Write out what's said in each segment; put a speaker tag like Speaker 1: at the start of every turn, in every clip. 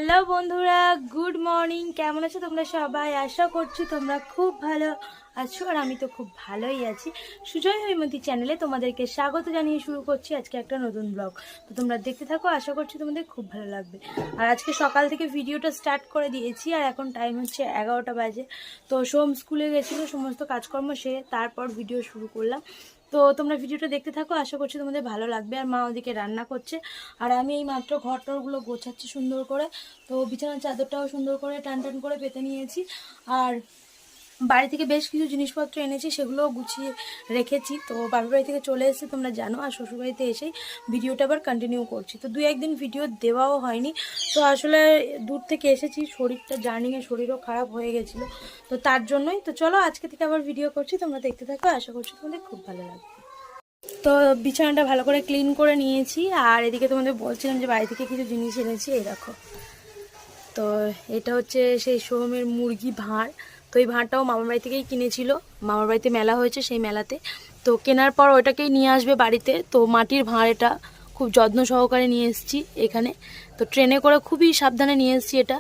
Speaker 1: Hello বন্ধুরা, good morning. কেমন আছো তোমরা সবাই? আশা করছি তোমরা খুব ভালো আছো, আর আমি তো খুব ভালোই আছি। সুজয় হৈমন্তী চ্যানেলে তোমাদেরকে স্বাগত জানিয়ে শুরু করছি আজকে একটা নতুন ব্লগ। তো তোমরা দেখতে থাকো, আশা করছি তোমাদের খুব ভালো লাগবে। আর আজকে সকাল থেকে ভিডিওটা স্টার্ট করে দিয়েছি, আর এখন টাইম হচ্ছে 11টা বাজে। তো সোম স্কুলে গেছিলো, সমস্ত কাজকর্ম সেরে তারপর ভিডিও শুরু করলাম। তো তোমরা ভিডিওটা দেখতে থাকো, আশা করছি তোমাদের ভালো লাগবে। আর মা ওদিকে রান্না করছে, আর আমি এই মাত্র ঘরটরগুলো গোছাচ্ছি সুন্দর করে। তো বিছানার চাদরটাও সুন্দর করে টান টান করে পেতে নিয়েছি, আর বাড়ি থেকে বেশ কিছু জিনিসপত্র এনেছি, সেগুলোও গুছিয়ে রেখেছি। তো বাপের বাড়ি থেকে চলে এসেছি তোমরা জানো, আর শ্বশুরবাড়িতে এসেই ভিডিওটা আবার কন্টিনিউ করছি। তো 2-1 দিন ভিডিও দেওয়াও হয়নি। তো আসলে দূর থেকে এসেছি, শরীরটা জার্নিংয়ে শরীরও খারাপ হয়ে গেছিলো, তো তার জন্যই। তো চলো আজকে থেকে আবার ভিডিও করছি, তোমরা দেখতে থাকো, আশা করছি তোমাদের খুব ভালো লাগবে। তো বিছানাটা ভালো করে ক্লিন করে নিয়েছি, আর এদিকে তোমাদের বলছিলাম যে বাড়ি থেকে কিছু জিনিস এনেছি। এই দেখো, তো এটা হচ্ছে সেই সোহমের মুরগি ভাঁড়। তো এই ভাঁড়টাও মামার বাড়ি থেকেই কিনেছিল, মামার বাড়িতে মেলা হয়েছে, সেই মেলাতে। তো কেনার পর ওটাকেই নিয়ে আসবে বাড়িতে। তো মাটির ভাঁড়, এটা খুব যত্ন সহকারে নিয়ে এসেছি এখানে। তো ট্রেনে করে খুবই সাবধানে নিয়ে এসেছি এটা।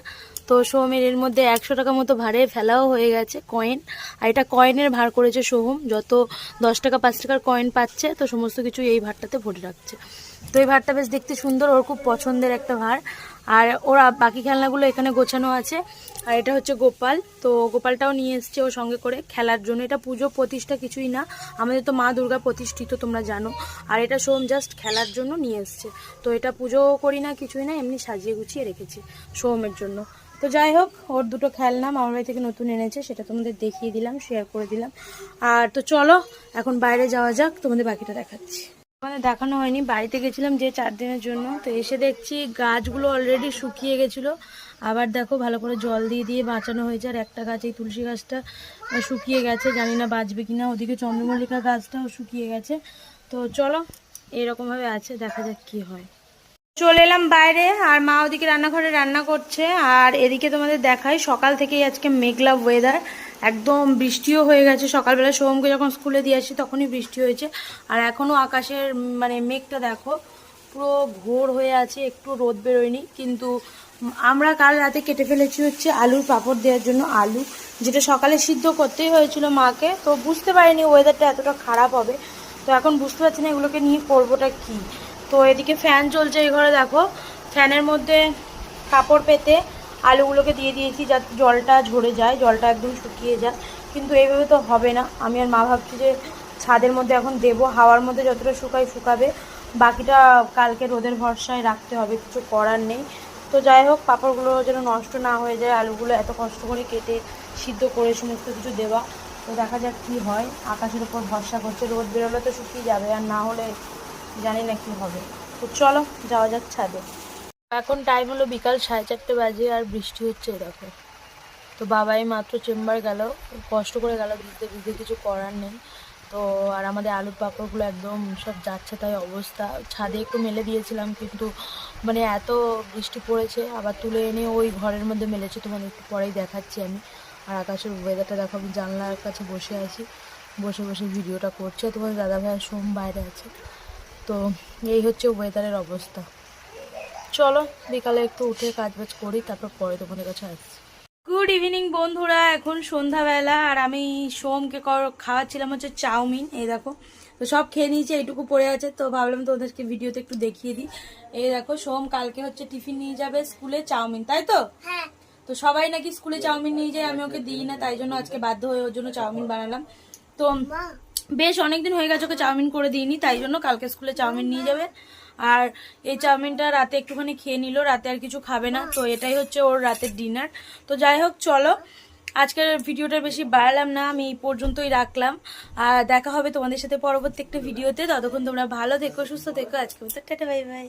Speaker 1: তো সোহমের এর মধ্যে 100 টাকা মতো ভাঁড়ে ফেলাও হয়ে গেছে কয়েন। আর এটা কয়েনের ভাঁড় করেছে সোহম, যত 10 টাকা 5 টাকার কয়েন পাচ্ছে তো সমস্ত কিছু এই ভাঁড়টাতে ভরে রাখছে। তো এই ভাঁড়টা বেশ দেখতে সুন্দর, ওর খুব পছন্দের একটা ভাঁড়। আর ওরা বাকি খেলনাগুলো এখানে গোছানো আছে। আর এটা হচ্ছে গোপাল, তো গোপালটাও নিয়ে এসছে ওর সঙ্গে করে খেলার জন্য। এটা পুজো প্রতিষ্ঠা কিছুই না, আমাদের তো মা দুর্গা প্রতিষ্ঠিত তোমরা জানো। আর এটা সোম জাস্ট খেলার জন্য নিয়ে এসছে। তো এটা পুজোও করি না, কিছুই না, এমনি সাজিয়ে গুছিয়ে রেখেছি সোমের জন্য। তো যাই হোক, ওর দুটো খেলনা মামার বাড়ি থেকে নতুন এনেছে, সেটা তোমাদের দেখিয়ে দিলাম, শেয়ার করে দিলাম। আর তো চলো এখন বাইরে যাওয়া যাক, তোমাদের বাকিটা দেখাচ্ছি। মানে দেখানো হয়নি, বাড়িতে গেছিলাম যে 4 দিনের জন্য। তো এসে দেখছি গাছগুলো অলরেডি শুকিয়ে গেছিলো। আবার দেখো ভালো করে জল দিয়ে দিয়ে বাঁচানো হয়েছে। আর একটা গাছ, এই তুলসী গাছটা শুকিয়ে গেছে, জানি না বাঁচবে কিনা। ওদিকে চন্দ্রমল্লিকা গাছটাও শুকিয়ে গেছে। তো চলো, এরকমভাবে আছে, দেখা যাক কি হয়। চলে এলাম বাইরে, আর মা ওদিকে রান্নাঘরে রান্না করছে। আর এদিকে তোমাদের দেখাই, সকাল থেকেই আজকে মেঘলা ওয়েদার, একদম বৃষ্টিও হয়ে গেছে। সকালবেলা সোহমকে যখন স্কুলে দিয়ে আসি তখনই বৃষ্টি হয়েছে। আর এখনও আকাশের মানে মেঘটা দেখো পুরো ঘোর হয়ে আছে, একটু রোদ বেরোয়নি। কিন্তু আমরা কাল রাতে কেটে ফেলেছি হচ্ছে আলুর পাঁপড় দেওয়ার জন্য আলু, যেটা সকালে সিদ্ধ করতেই হয়েছিল মাকে। তো বুঝতে পারিনি ওয়েদারটা এতটা খারাপ হবে। তো এখন বুঝতে পারছি না এগুলোকে নিয়ে করবোটা কি। তো এদিকে ফ্যান চলছে এই ঘরে, দেখো ফ্যানের মধ্যে কাপড় পেতে আলুগুলোকে দিয়ে দিয়েছি যাতে জলটা ঝরে যায়, জলটা একদম শুকিয়ে যায়। কিন্তু এইভাবে তো হবে না, আমি আর মা ভাবছি যে ছাদের মধ্যে এখন দেবো, হাওয়ার মধ্যে যতটা শুকাবে, বাকিটা কালকে রোদের ভরসায় রাখতে হবে, কিছু করার নেই। তো যাই হোক, পাঁপড়গুলো যেন নষ্ট না হয়ে যায়, আলুগুলো এত কষ্ট করে কেটে সিদ্ধ করে সমস্ত কিছু দেওয়া। তো দেখা যাক কি হয়, আকাশের উপর ভরসা করছে, রোদ বেরোলে তো শুকিয়ে যাবে, আর না হলে জানি না কি হবে। তো চলো যাওয়া যাক ছাদে। এখন টাইম হলো বিকাল 4:30 বাজে, আর বৃষ্টি হচ্ছে দেখো। তো বাবাই মাত্র চেম্বার গেল, কষ্ট করে গেল, ভিজতে ভিজতে, কিছু করার নেই। তো আর আমাদের আলুর পাঁপড়গুলো একদম সব যাচ্ছে তাই অবস্থা। ছাদে একটু মেলে দিয়েছিলাম, কিন্তু মানে এত বৃষ্টি পড়েছে, আবার তুলে এনে ওই ঘরের মধ্যে মেলেছি, তোমাদের একটু পরেই দেখাচ্ছি আমি। আর আকাশের ওয়েদারটা দেখো, আমি জানলার কাছে বসে আছি, বসে বসে ভিডিওটা করছে। তোমাদের দাদাভাই সোম বাইরে আছে। তো এই হচ্ছে ওয়েদারের অবস্থা। চলো বিকালে একটু উঠে কাজবাজ করি, তারপর পরে তোমাদের কাছে আসছি। গুড ইভিনিং বন্ধুরা, এখন সন্ধ্যাবেলা, আর আমি সোমকে খাওয়াচ্ছিলাম হচ্ছে চাউমিন। এই দেখো, তো সব খেয়ে নিয়েছে, এইটুকু পড়ে আছে। তো ভাবলাম তোদেরকে ভিডিওতে একটু দেখিয়ে দিই। এই দেখো, সোম কালকে হচ্ছে টিফিন নিয়ে যাবে স্কুলে চাউমিন, তাই তো? হ্যাঁ। তো সবাই নাকি স্কুলে চাউমিন নিয়ে যায়, আমি ওকে দিই না, তাই জন্য আজকে বাধ্য হয়ে ওর জন্য চাউমিন বানালাম। তো বেশ অনেকদিন হয়ে গেছে ওকে চাউমিন করে দিইনি, তাই জন্য কালকে স্কুলে চাউমিন নিয়ে যাবে। আর এই চাউমিনটা রাতে একটুখানি খেয়ে নিল, রাতে আর কিছু খাবে না। তো এটাই হচ্ছে ওর রাতের ডিনার। তো যাই হোক, চলো আজকের ভিডিওটা বেশি বাড়ালাম না, আমি এই পর্যন্তই রাখলাম। আর দেখা হবে তোমাদের সাথে পরবর্তী একটা ভিডিওতে। ততক্ষণ তোমরা ভালো থেকো, সুস্থ থেকো। আজকে টাটা, বাই বাই।